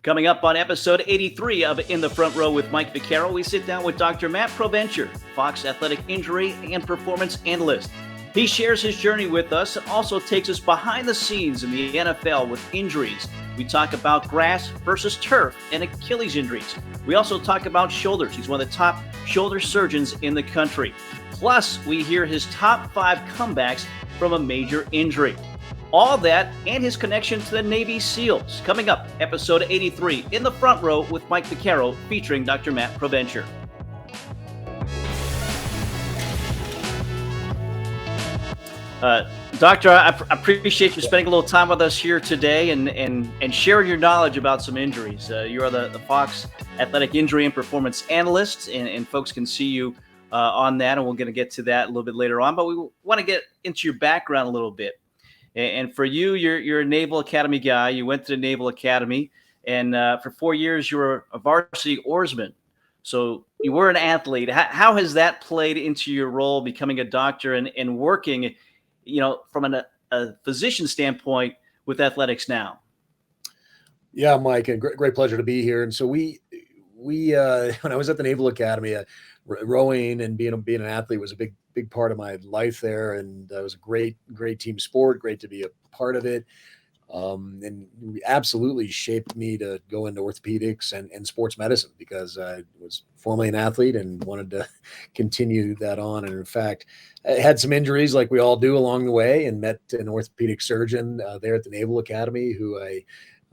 Coming up on episode 83 of In the Front Row with Mike Vaccaro, we sit down with Dr. Matt Provencher, Fox athletic injury and performance analyst. He shares his journey with us and also takes us behind the scenes in the NFL with injuries. We talk about grass versus turf and Achilles injuries. We also talk about shoulders. He's one of the top shoulder surgeons in the country. Plus, we hear his top 5 comebacks from a major injury. All that and his connection to the Navy SEALs. Coming up, episode 83, In the Front Row with Mike Vaccaro, featuring Dr. Matt Provencher. Doctor, I appreciate you spending a little time with us here today and sharing your knowledge about some injuries. You are the Fox athletic injury and performance analyst, and folks can see you on that, and we're going to get to that a little bit later on. But we want to get into your background a little bit. And for you, you're a Naval Academy guy. You went to the Naval Academy, and for 4 years, you were a varsity oarsman. So you were an athlete. How has that played into your role, becoming a doctor and working, from a physician standpoint with athletics now? Yeah, Mike, a great pleasure to be here. And so we when I was at the Naval Academy, rowing and being an athlete was a big part of my life there, and it was a great team sport. Great to be a part of it, and absolutely shaped me to go into orthopedics and sports medicine because I was formerly an athlete and wanted to continue that on. And in fact, I had some injuries like we all do along the way, and met an orthopedic surgeon there at the Naval Academy who I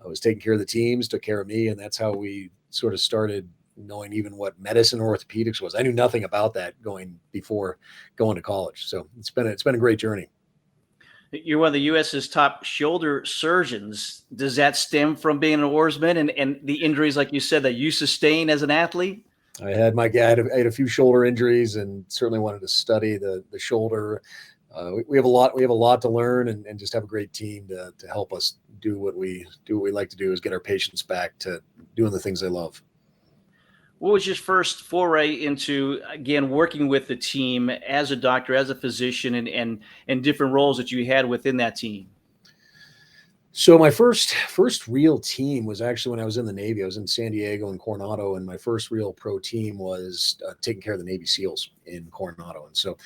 was taking care of the teams, took care of me, and that's how we sort of started knowing even what medicine or orthopedics was. I knew nothing about that before going to college. So it's been a great journey. You're one of the U.S.'s top shoulder surgeons. Does that stem from being an oarsman and the injuries, like you said, that you sustained as an athlete? I had a few shoulder injuries, and certainly wanted to study the shoulder. We have a lot to learn, and just have a great team to help us do what we like to do, is get our patients back to doing the things they love. What was your first foray into, again, working with the team as a doctor, as a physician, and different roles that you had within that team? So my first real team was actually when I was in the Navy. I was in San Diego and Coronado, and my first real pro team was taking care of the Navy SEALs in Coronado. And so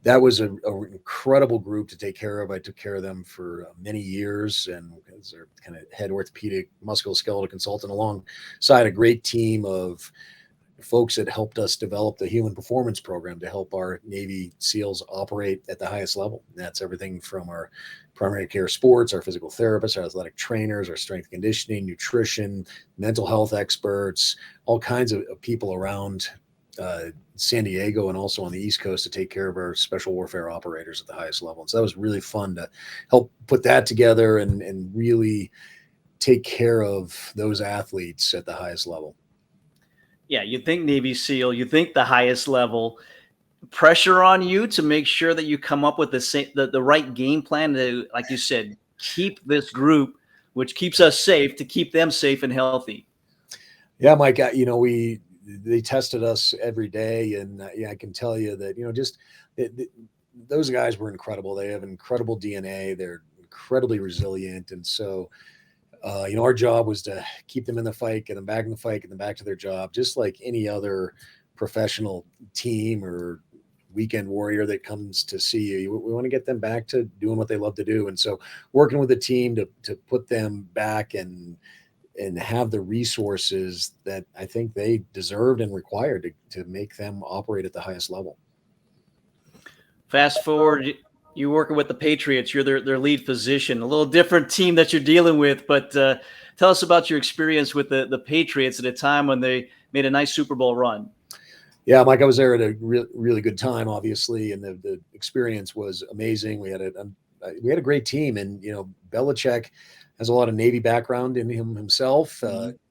that was an incredible group to take care of. I took care of them for many years, and as their kind of head orthopedic musculoskeletal consultant, alongside a great team of folks that helped us develop the human performance program to help our Navy SEALs operate at the highest level. And that's everything from our primary care sports, our physical therapists, our athletic trainers, our strength conditioning, nutrition, mental health experts, all kinds of people around San Diego and also on the East Coast to take care of our special warfare operators at the highest level. And so that was really fun to help put that together and really take care of those athletes at the highest level. Yeah, you think Navy SEAL, you think the highest level. Pressure on you to make sure that you come up with the right game plan to, like you said, keep this group, which keeps us safe, to keep them safe and healthy. Yeah, Mike, they tested us every day, and I can tell you that those guys were incredible. They have incredible DNA. They're incredibly resilient, and so our job was to keep them in the fight, get them back in the fight, get them back to their job, just like any other professional team or weekend warrior that comes to see you. We want to get them back to doing what they love to do, and so working with the team to put them back and have the resources that I think they deserved and required to make them operate at the highest level. Fast forward, you're working with the Patriots. You're their lead physician, a little different team that you're dealing with, but tell us about your experience with the Patriots at a time when they made a nice Super Bowl run. Yeah, Mike, I was there at a really good time, obviously, and the experience was amazing. We had a great team, and Belichick has a lot of Navy background in him himself.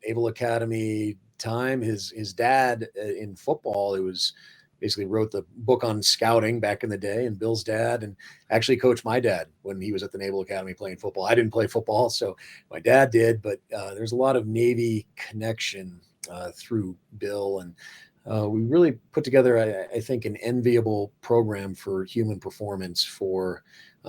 Naval Academy time. His dad in football, it was basically wrote the book on scouting back in the day, and Bill's dad, and actually coached my dad when he was at the Naval Academy playing football. I didn't play football, so my dad did, but there's a lot of Navy connection through Bill, and we really put together, I think, an enviable program for human performance for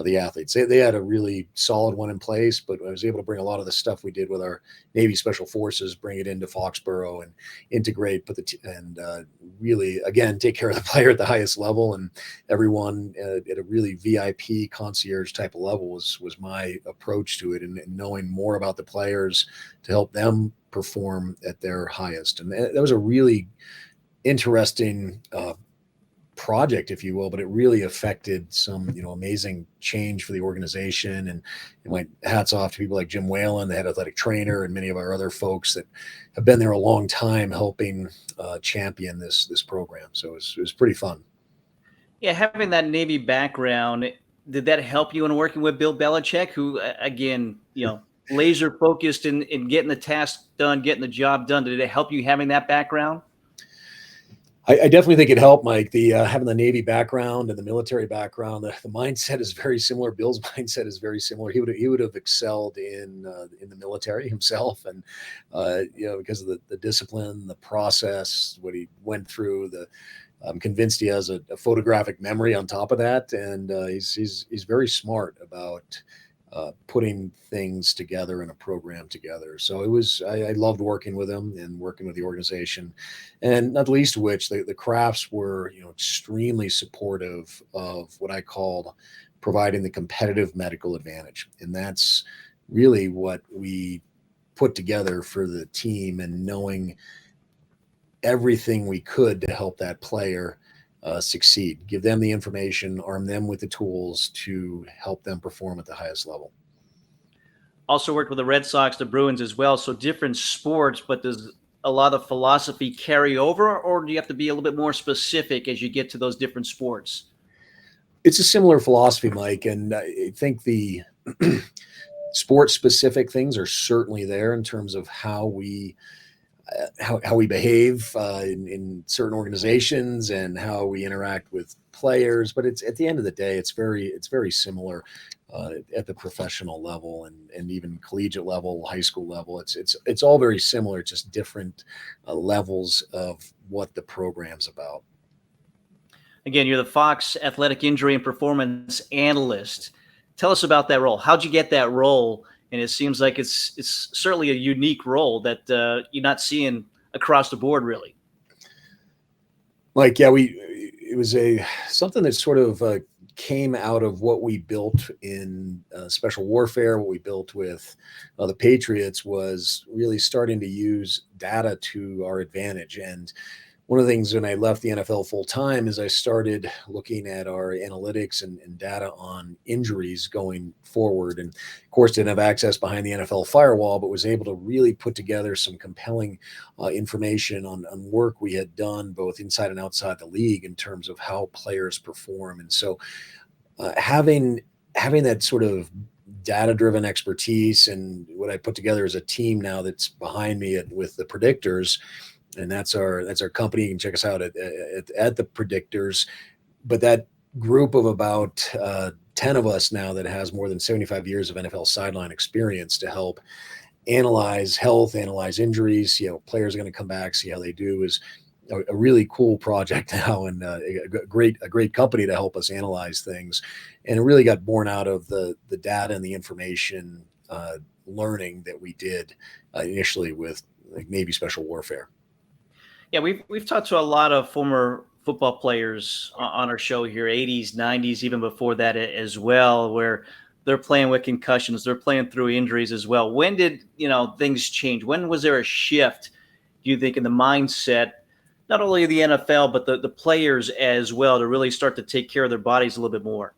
the athletes. They had a really solid one in place, but I was able to bring a lot of the stuff we did with our Navy Special Forces, bring it into Foxborough and integrate, really, again, take care of the player at the highest level, and everyone at a really VIP concierge type of level was my approach to it, and knowing more about the players to help them perform at their highest. And that was a really interesting project, if you will, but it really affected some, amazing change for the organization. And my hats off to people like Jim Whalen, the head athletic trainer, and many of our other folks that have been there a long time helping champion this program. So it was pretty fun. Yeah, having that Navy background, did that help you in working with Bill Belichick, who, again, laser focused in getting the task done, getting the job done? Did it help you having that background? I definitely think it helped, Mike. The having the Navy background and the military background, the mindset is very similar. Bill's mindset is very similar. He would have excelled in the military himself, and because of the discipline, the process, what he went through. I'm convinced he has a photographic memory on top of that, and he's very smart about putting things together in a program together. So I loved working with him and working with the organization, and not least of which the crafts were, extremely supportive of what I called providing the competitive medical advantage. And that's really what we put together for the team, and knowing everything we could to help that player succeed, give them the information, arm them with the tools to help them perform at the highest level. Also worked with the Red Sox, the Bruins as well. So different sports, but does a lot of philosophy carry over, or do you have to be a little bit more specific as you get to those different sports? It's a similar philosophy, Mike, and I think the sport specific things are certainly there in terms of how we behave in certain organizations and how we interact with players. But it's, at the end of the day, it's very similar at the professional level and even collegiate level, high school level. It's all very similar, just different levels of what the program's about. Again, you're the Fox Athletic Injury and Performance Analyst. Tell us about that role. How'd you get that role? And it seems like it's certainly a unique role that you're not seeing across the board, really. Like, yeah, it was something that sort of came out of what we built in special warfare. What we built with the Patriots was really starting to use data to our advantage. And one of the things when I left the NFL full time is I started looking at our analytics and data on injuries going forward. And of course, didn't have access behind the NFL firewall, but was able to really put together some compelling information on work we had done both inside and outside the league in terms of how players perform. And so having that sort of data-driven expertise, and what I put together as a team now that's behind me with the predictors. And that's our company. You can check us out at the Predictors. But that group of about 10 of us now that has more than 75 years of NFL sideline experience to help analyze health, analyze injuries. Players are going to come back, see how they do, is a really cool project now, and a great company to help us analyze things. And it really got born out of the data and the information learning that we did initially with Navy Special Warfare. Yeah, we've talked to a lot of former football players on our show here, 80s, 90s, even before that as well, where they're playing with concussions, they're playing through injuries as well. When did things change? When was there a shift, do you think, in the mindset, not only of the NFL but the players as well, to really start to take care of their bodies a little bit more?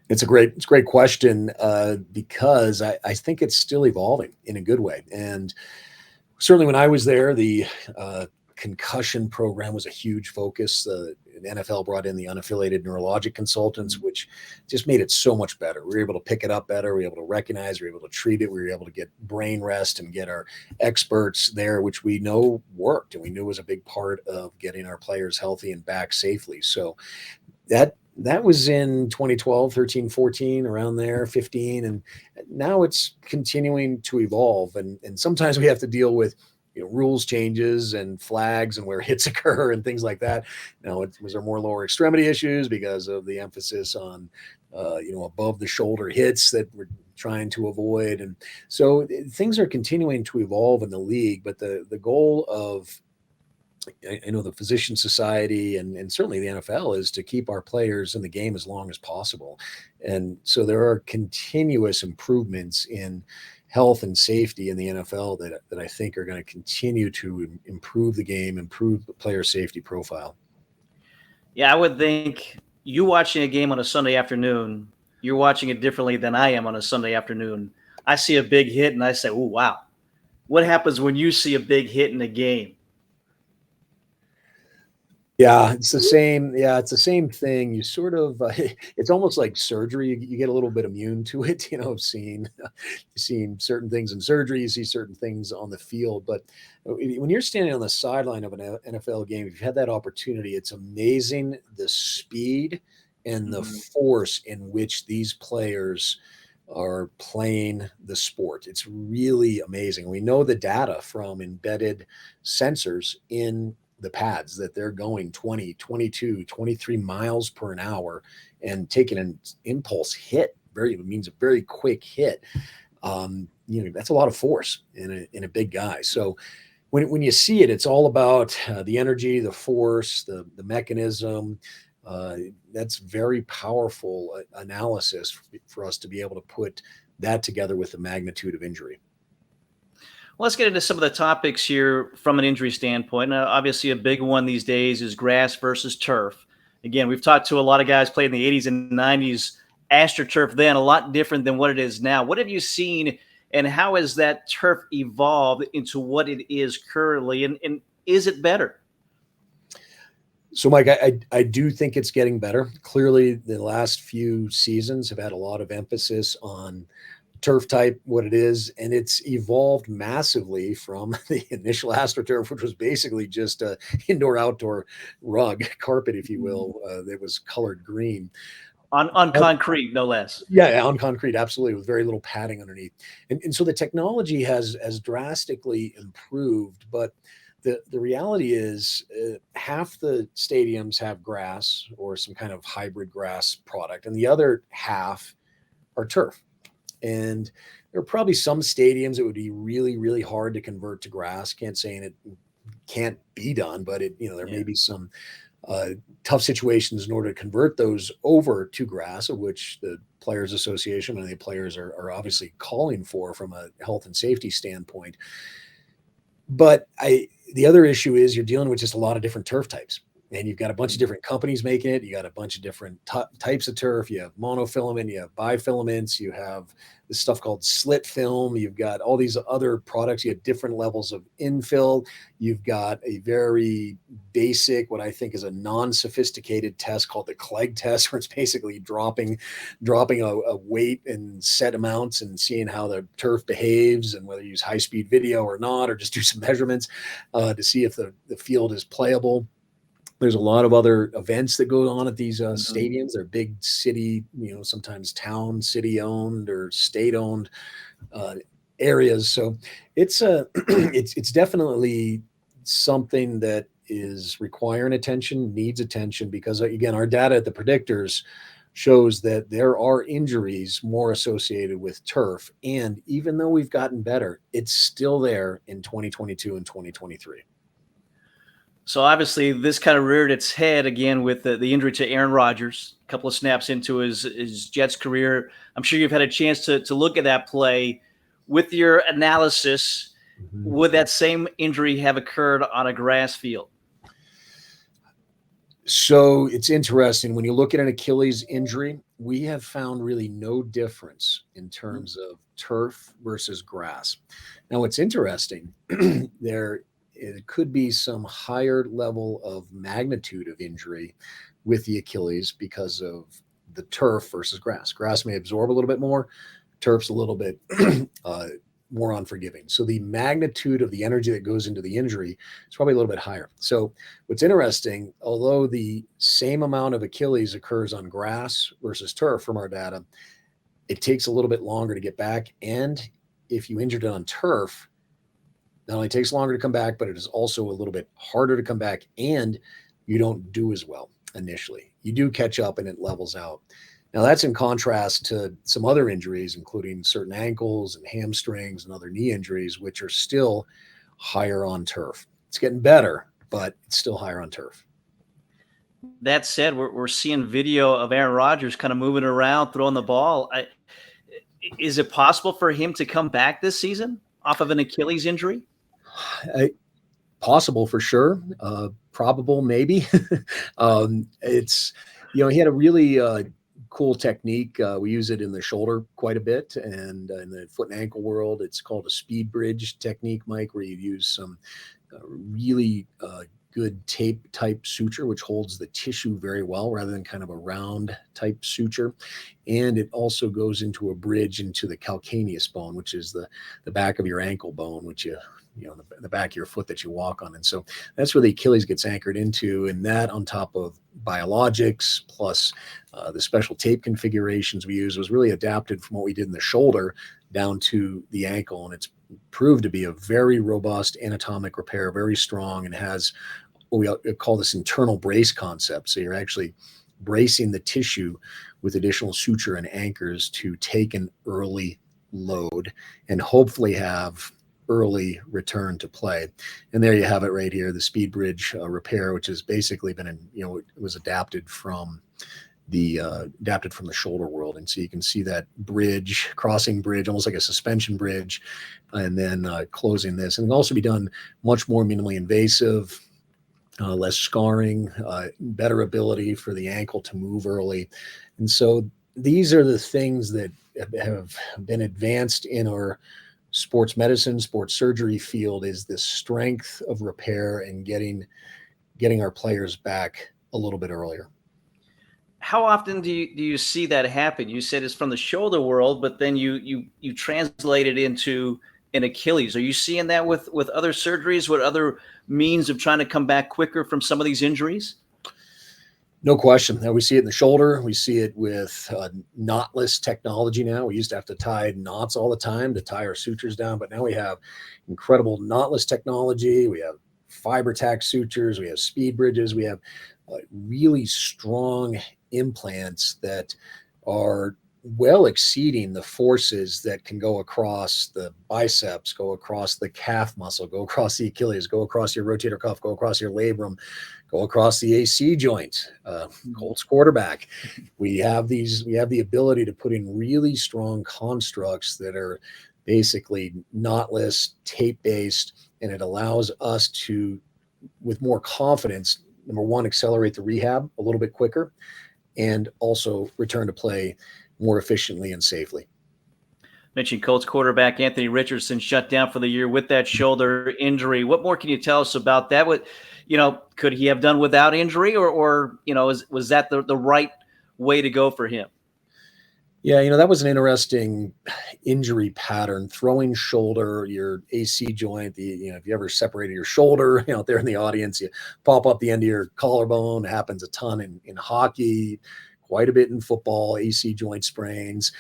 It's a great question because I think it's still evolving in a good way. And certainly when I was there, the concussion program was a huge focus. The NFL brought in the unaffiliated neurologic consultants, which just made it so much better. We were able to pick it up better. We were able to recognize, we were able to treat it. We were able to get brain rest and get our experts there, which we know worked. And we knew was a big part of getting our players healthy and back safely. So that was in 2012, 13, 14, around there, 15. And now it's continuing to evolve. And sometimes we have to deal with rules changes and flags and where hits occur and things like that. Now, was there more lower extremity issues because of the emphasis on above the shoulder hits that we're trying to avoid. And so things are continuing to evolve in the league, but the goal of, I know, the Physician Society and certainly the NFL is to keep our players in the game as long as possible. And so there are continuous improvements in health and safety in the NFL that I think are going to continue to improve the game, improve the player safety profile. Yeah, I would think you watching a game on a Sunday afternoon, you're watching it differently than I am on a Sunday afternoon. I see a big hit and I say, "Oh, wow." What happens when you see a big hit in a game? Yeah, it's the same. Yeah, it's the same thing. You sort of, it's almost like surgery. You get a little bit immune to it, seeing certain things in surgery, you see certain things on the field. But when you're standing on the sideline of an NFL game, if you've had that opportunity, it's amazing the speed and the Mhm. force in which these players are playing the sport. It's really amazing. We know the data from embedded sensors in the pads that they're going 20, 22, 23 miles per an hour and taking an impulse hit. It means a very quick hit. That's a lot of force in a big guy. So when you see it, it's all about the energy, the force, the mechanism. That's very powerful analysis for us to be able to put that together with the magnitude of injury. Well, let's get into some of the topics here from an injury standpoint. Obviously, a big one these days is grass versus turf. Again, we've talked to a lot of guys played in the 80s and 90s. AstroTurf then, a lot different than what it is now. What have you seen, and how has that turf evolved into what it is currently? And is it better? So, Mike, I do think it's getting better. Clearly, the last few seasons have had a lot of emphasis on turf type, what it is, and it's evolved massively from the initial AstroTurf, which was basically just a indoor-outdoor rug carpet, if you will, that was colored green. On concrete, no less. Yeah, on concrete, absolutely, with very little padding underneath. And so the technology has drastically improved, but the reality is half the stadiums have grass or some kind of hybrid grass product, and the other half are turf. And there are probably some stadiums that would be really, really hard to convert to grass. Can't say it can't be done, but there Yeah. may be some uh, tough situations in order to convert those over to grass, of which the Players Association and the players are obviously calling for from a health and safety standpoint. But the other issue is you're dealing with just a lot of different turf types. And you've got a bunch of different companies making it. You got a bunch of different types of turf. You have monofilament, you have bifilaments, you have this stuff called slit film. You've got all these other products. You have different levels of infill. You've got a very basic, what I think is a non-sophisticated test called the Clegg test, where it's basically dropping a weight in set amounts and seeing how the turf behaves and whether you use high-speed video or not, or just do some measurements to see if the field is playable. There's a lot of other events that go on at these Mhm. stadiums. They're big city, sometimes town, city owned or state owned uh, areas. So it's it's definitely something that is requiring attention, needs attention, because again, our data at the predictors shows that there are injuries more associated with turf. And even though we've gotten better, it's still there in 2022 and 2023. So obviously, this kind of reared its head again with the injury to Aaron Rodgers. A couple of snaps into his Jets career. I'm sure you've had a chance to look at that play. With your analysis, Mhm. would that same injury have occurred on a grass field? So it's interesting when you look at an Achilles injury, we have found really no difference in Mm. terms of turf versus grass. Now, what's interesting, there it could be some higher level of magnitude of injury with the Achilles because of the turf versus grass. Grass may absorb a little bit more, turf's a little bit uh, more unforgiving. So the magnitude of the energy that goes into the injury is probably a little bit higher. So what's interesting, although the same amount of Achilles occurs on grass versus turf from our data, it takes a little bit longer to get back. And if you injured it on turf, not only takes longer to come back, but it is also a little bit harder to come back, and you don't do as well initially. You do catch up and it levels out. Now that's in contrast to some other injuries, including certain ankles and hamstrings and other knee injuries, which are still higher on turf. It's getting better, but it's still higher on turf. That said, we're seeing video of Aaron Rodgers kind of moving around, throwing the ball. Is it possible for him to come back this season off of an Achilles injury? Possible for sure. Probable, maybe. It's, he had a really cool technique. We use it in the shoulder quite a bit, and in the foot and ankle world, it's called a speed bridge technique, Mike, where you use some really good tape type suture, which holds the tissue very well rather than kind of a round type suture. And it also goes into a bridge into the calcaneus bone, which is the back of your ankle bone, which the back of your foot that you walk on. And so that's where the Achilles gets anchored into. And that, on top of biologics plus the special tape configurations we use, was really adapted from what we did in the shoulder down to the ankle. And it's proved to be a very robust anatomic repair, very strong, and has what we call this internal brace concept. So you're actually bracing the tissue with additional suture and anchors to take an early load and hopefully have early return to play. And there you have it right here, the speed bridge repair, which has basically been, it was adapted from the shoulder world. And so you can see that bridge, crossing bridge, almost like a suspension bridge, and then closing this. And it can also be done much more minimally invasive, less scarring, better ability for the ankle to move early. And so these are the things that have been advanced in our sports medicine, sports surgery field, is the strength of repair and getting our players back a little bit earlier. How often do you see that happen? You said it's from the shoulder world, but then you translate it into an Achilles. Are you seeing that with other surgeries, with other means of trying to come back quicker from some of these injuries? No question. Now we see it in the shoulder. We see it with Knotless technology now. We used to have to tie knots all the time to tie our sutures down, but now we have incredible Knotless technology. We have fiber tack sutures. We have speed bridges. We have really strong implants that are well exceeding the forces that can go across the biceps, go across the calf muscle, go across the Achilles, go across your rotator cuff, go across your labrum, go across the AC joint, Colts quarterback. We have the ability to put in really strong constructs that are basically knotless, tape-based, and it allows us to, with more confidence, number one, accelerate the rehab a little bit quicker, and also return to play more efficiently and safely. Mentioned Colts quarterback Anthony Richardson shut down for the year with that shoulder injury. What more can you tell us about that? What, could he have done without injury, or was that the right way to go for him? Yeah, that was an interesting injury pattern. Throwing shoulder, your AC joint, if you ever separated your shoulder, out there in the audience, you pop up the end of your collarbone. It happens a ton in hockey, quite a bit in football, AC joint sprains,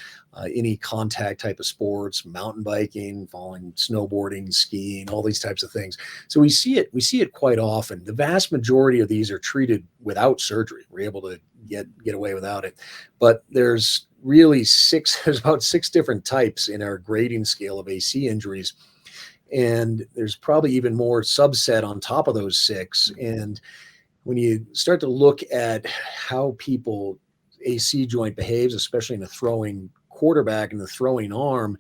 any contact type of sports, mountain biking, falling, snowboarding, skiing, all these types of things. So we see it quite often. The vast majority of these are treated without surgery. We're able to get away without it. But there's really there's about six different types in our grading scale of AC injuries. And there's probably even more subset on top of those six. And when you start to look at how people AC joint behaves, especially in a throwing quarterback and the throwing arm,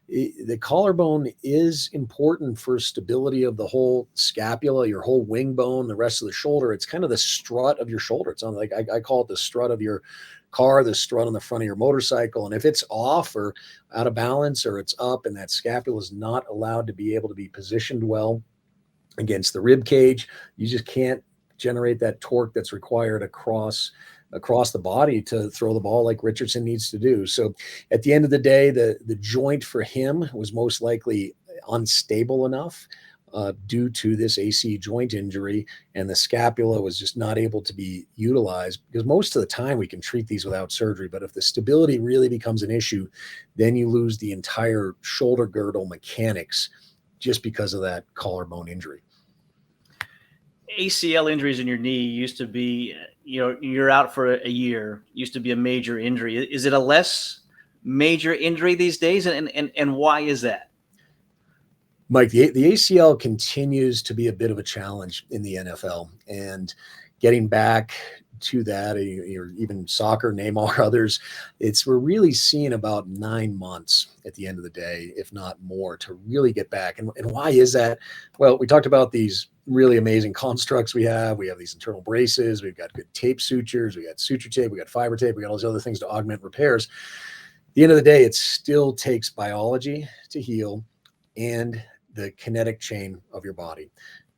the collarbone is important for stability of the whole scapula, your whole wing bone, the rest of the shoulder. It's kind of the strut of your shoulder. It's on, like I call it the strut of your car, the strut on the front of your motorcycle. And if it's off or out of balance, or it's up and that scapula is not allowed to be able to be positioned well against the rib cage, you just can't generate that torque that's required across the body to throw the ball like Richardson needs to do. So at the end of the day, the joint for him was most likely unstable enough due to this AC joint injury, and the scapula was just not able to be utilized, because most of the time we can treat these without surgery. But if the stability really becomes an issue, then you lose the entire shoulder girdle mechanics just because of that collarbone injury. ACL injuries in your knee used to be, you're out for a year, used to be a major injury. Is it a less major injury these days? And why is that? Mike, the ACL continues to be a bit of a challenge in the NFL, and getting back to that, or even soccer, Neymar, others, we're really seeing about 9 months at the end of the day, if not more, to really get back. And why is that? Well, we talked about these really amazing constructs we have. We have these internal braces. We've got good tape sutures. We got suture tape. We got fiber tape. We got all these other things to augment repairs. At the end of the day, it still takes biology to heal and the kinetic chain of your body.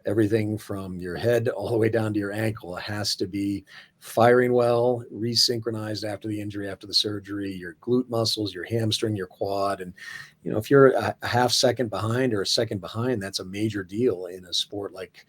Everything from your head all the way down to your ankle has to be firing well, resynchronized after the injury, after the surgery, your glute muscles, your hamstring, your quad. And, if you're a half second behind or a second behind, that's a major deal in a sport like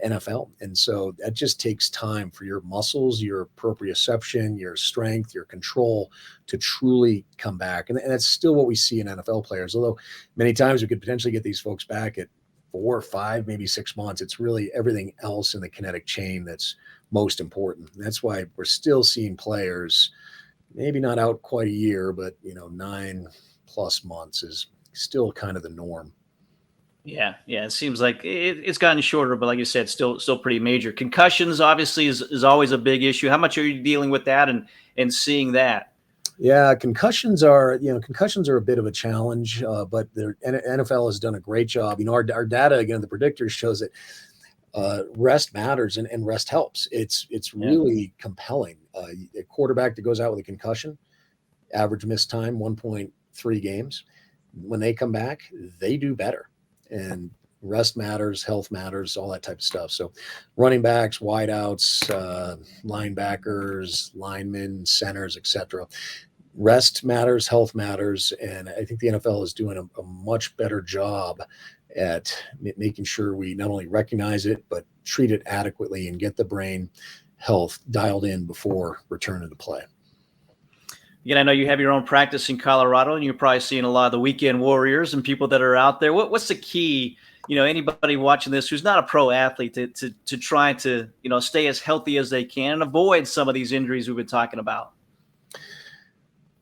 NFL. And so that just takes time for your muscles, your proprioception, your strength, your control to truly come back. And that's still what we see in NFL players, although many times we could potentially get these folks back at 4 or 5, maybe 6 months. It's really everything else in the kinetic chain that's most important. And that's why we're still seeing players, maybe not out quite a year, but 9+ months is still kind of the norm. Yeah. It seems like it's gotten shorter, but like you said, still pretty major. Concussions obviously is always a big issue. How much are you dealing with that and seeing that? Yeah, concussions are a bit of a challenge, but the NFL has done a great job. Our data, again, the predictors shows that rest matters and rest helps. It's really compelling. A quarterback that goes out with a concussion, average missed time 1.3 games. When they come back, they do better. And rest matters, health matters, all that type of stuff. So running backs, wideouts, linebackers, linemen, centers, etc. Rest matters, health matters, and I think the NFL is doing a much better job at making sure we not only recognize it, but treat it adequately and get the brain health dialed in before return to play. Again, I know you have your own practice in Colorado, and you're probably seeing a lot of the weekend warriors and people that are out there. What's the key? Anybody watching this who's not a pro athlete to try to stay as healthy as they can and avoid some of these injuries we've been talking about.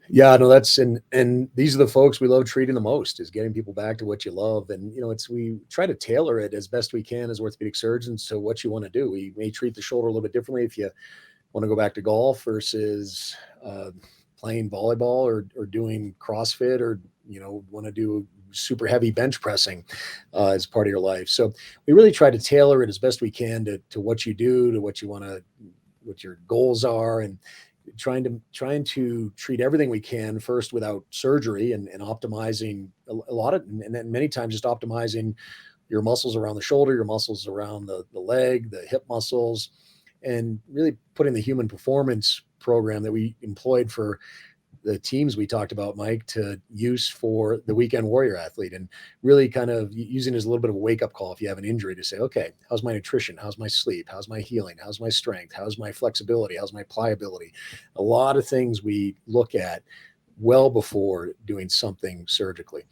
Yeah, no, and these are the folks we love treating the most, is getting people back to what you love. And, we try to tailor it as best we can as orthopedic surgeons to what you want to do. We may treat the shoulder a little bit differently if you want to go back to golf versus playing volleyball or doing CrossFit, or, want to do super heavy bench pressing as part of your life. So we really try to tailor it as best we can to what you do, to what you want to, what your goals are, and trying to treat everything we can first without surgery and optimizing a lot of, and then many times just optimizing your muscles around the shoulder, your muscles around the leg, the hip muscles, and really putting the human performance program that we employed for the teams we talked about, Mike, to use for the weekend warrior athlete, and really kind of using it as a little bit of a wake-up call if you have an injury to say, okay, how's my nutrition? How's my sleep? How's my healing? How's my strength? How's my flexibility? How's my pliability? A lot of things we look at well before doing something surgically.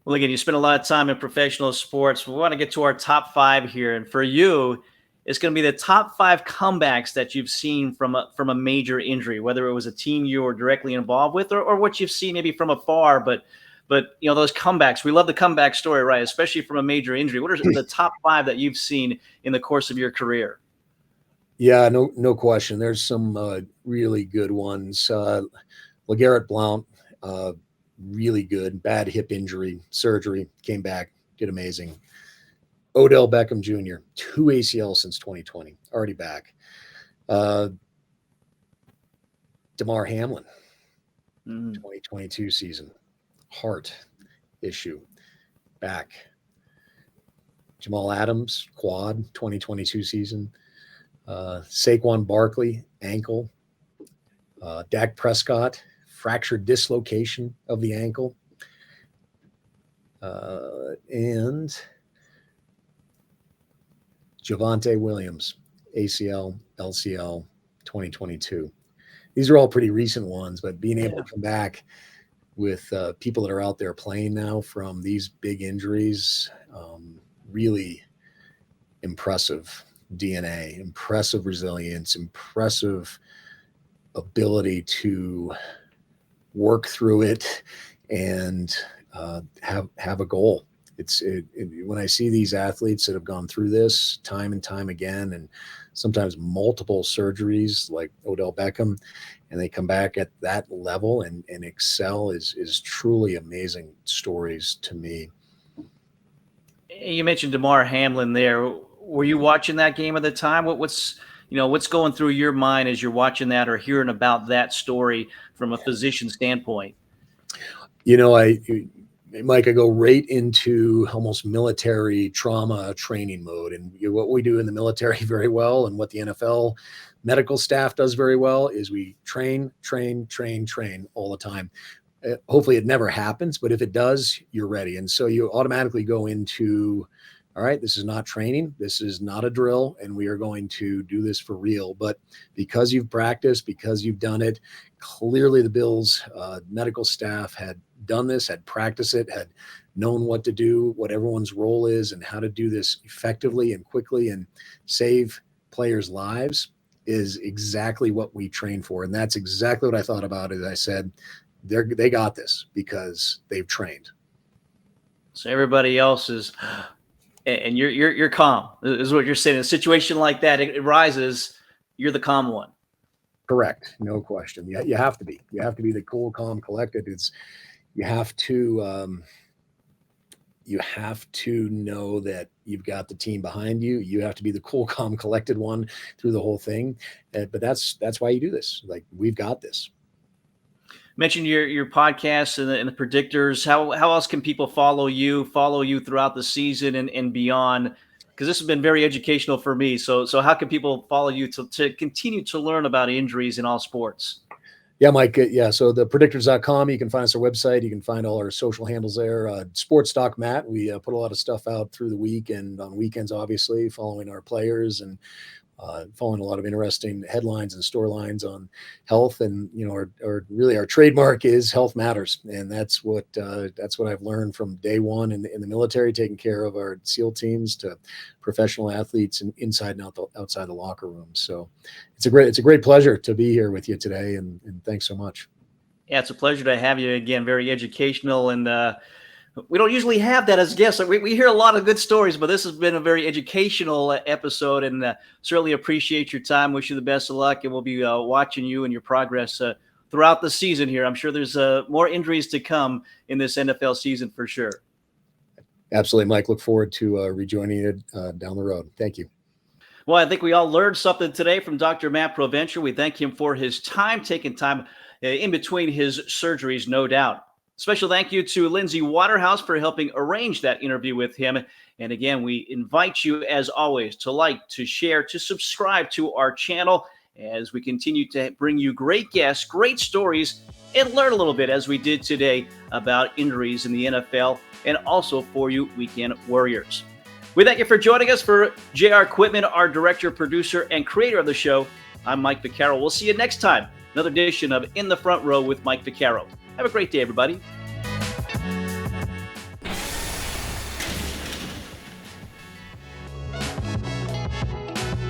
Well, again, you spend a lot of time in professional sports. We want to get to our top 5 here. And for you, it's going to be the top 5 comebacks that you've seen from a major injury, whether it was a team you were directly involved with or what you've seen maybe from afar. But those comebacks, we love the comeback story, right? Especially from a major injury. What are the top 5 that you've seen in the course of your career? Yeah, no question. There's some really good ones. LeGarrette Blount, really good, bad hip injury, surgery, came back, did amazing. Odell Beckham Jr., 2 ACLs since 2020, already back. Damar Hamlin, 2022 season, heart issue, back. Jamal Adams, quad, 2022 season. Saquon Barkley, ankle. Dak Prescott, fractured dislocation of the ankle. And Javonte Williams, ACL, LCL, 2022. These are all pretty recent ones, but being able to come back with people that are out there playing now from these big injuries, really impressive DNA, impressive resilience, impressive ability to work through it and have a goal. When I see these athletes that have gone through this time and time again, and sometimes multiple surgeries like Odell Beckham, and they come back at that level and excel is truly amazing stories to me. You mentioned Damar Hamlin there. Were you watching that game at the time? What's going through your mind as you're watching that or hearing about that story from a physician standpoint? Mike, I go right into almost military trauma training mode. And what we do in the military very well, and what the NFL medical staff does very well, is we train all the time. Hopefully it never happens, but if it does, you're ready. And so you automatically go into, all right, this is not training. This is not a drill, and we are going to do this for real. But because you've practiced, because you've done it, clearly the Bills medical staff had done this, had practiced it, had known what to do, what everyone's role is, and how to do this effectively and quickly and save players' lives is exactly what we train for. And that's exactly what I thought about it. I said, they got this because they've trained. So everybody else is, and you're calm, is what you're saying. In a situation like that, it rises, you're the calm one. Correct. No question. You have to be. You have to be the cool, calm, collected. You have to know that you've got the team behind you. You have to be the cool, calm, collected one through the whole thing. But that's why you do this. Like, we've got this. Mentioned your podcast and the predictors. How else can people follow you throughout the season and beyond? Because this has been very educational for me. So how can people follow you to continue to learn about injuries in all sports? Yeah, Mike. Yeah. So the predictors.com, you can find us our website. You can find all our social handles there. Sports Doc Matt. We put a lot of stuff out through the week and on weekends, obviously, following our players and following a lot of interesting headlines and storylines on health. And, our trademark is health matters. And that's what I've learned from day one in the military, taking care of our SEAL teams to professional athletes and inside and outside the locker room. So it's a great pleasure to be here with you today. And thanks so much. Yeah, it's a pleasure to have you again. Very educational, and we don't usually have that as guests. We hear a lot of good stories, but this has been a very educational episode, and certainly appreciate your time. Wish you the best of luck, and we'll be watching you and your progress throughout the season here. I'm sure there's more injuries to come in this NFL season for sure. Absolutely, Mike. Look forward to rejoining you down the road. Thank you. Well, I think we all learned something today from Dr. Matt Provencher. We thank him for his time, taking time in between his surgeries, no doubt. Special thank you to Lindsay Waterhouse for helping arrange that interview with him. And again, we invite you, as always, to like, to share, to subscribe to our channel as we continue to bring you great guests, great stories, and learn a little bit, as we did today, about injuries in the NFL and also for you weekend warriors. We thank you for joining us. For JR Quitman, our director, producer, and creator of the show, I'm Mike Vaccaro. We'll see you next time. Another edition of In the Front Row with Mike Vaccaro. Have a great day, everybody.